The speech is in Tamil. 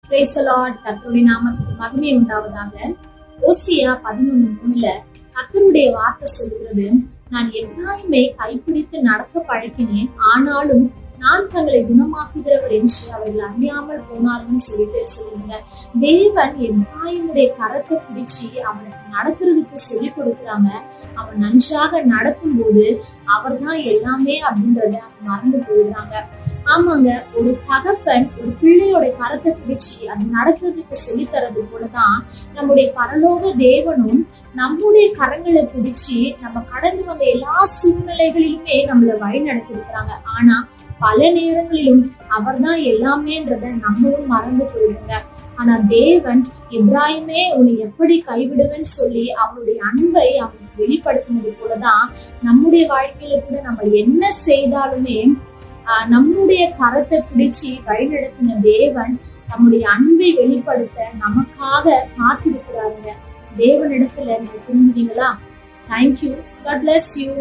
Praise the Lord. கர்த்தருடைய நாமத்துக்கு மகிமை உண்டாவதாக. ஓசியா 11:3 கர்த்தருடைய வார்த்தை சொல்கிறது, நான் எப்ராயிமை கைப்பிடித்து நடக்க பழக்கினேன், ஆனாலும் நான் தங்களை குணமாக்குகிறவர் என்று அவர்கள் அறியாமல் போனார்னு சொல்லுங்க. தேவன் எப்ராயிமுடைய கரத்தை பிடிச்சி அவனுக்கு நடக்கிறதுக்கு சொல்லி கொடுக்குறாங்க. அவன் நன்றாக நடக்கும் போது அவர் தான் எல்லாமே அப்படின்றத மறந்து போயிடுறாங்க. ஆமாங்க, ஒரு தகப்பன் ஒரு பிள்ளையோட கரத்தை பிடிச்சி அது நடக்கிறதுக்கு சொல்லி தரது போலதான் நம்முடைய பரலோக தேவனும் நம்முடைய கரங்களை பிடிச்சி நம்ம கடந்து வந்த எல்லா சூழ்நிலைகளிலுமே நம்மளை வழி நடத்திருக்கிறாங்க. ஆனா பல நேரங்களிலும் அவர் தான் எல்லாமேன்றத நம்மளும் மறந்து போயிடுங்க. ஆனா தேவன் எப்ராயிமே உன்னை எப்படி கைவிடுவேன்னு சொல்லி அவனுடைய அன்பை அவனுக்கு வெளிப்படுத்தினது போலதான் நம்முடைய வாழ்க்கையில கூட நம்ம என்ன செய்தாலுமே நம்முடைய கரத்தை பிடிச்சி வழிநடத்தின தேவன் நம்முடைய அன்பை வெளிப்படுத்த நமக்காக காத்திருக்கிறாருங்க. தேவனிடத்துல நீங்க திரும்புவீங்களா? தேங்க்யூ. God bless you.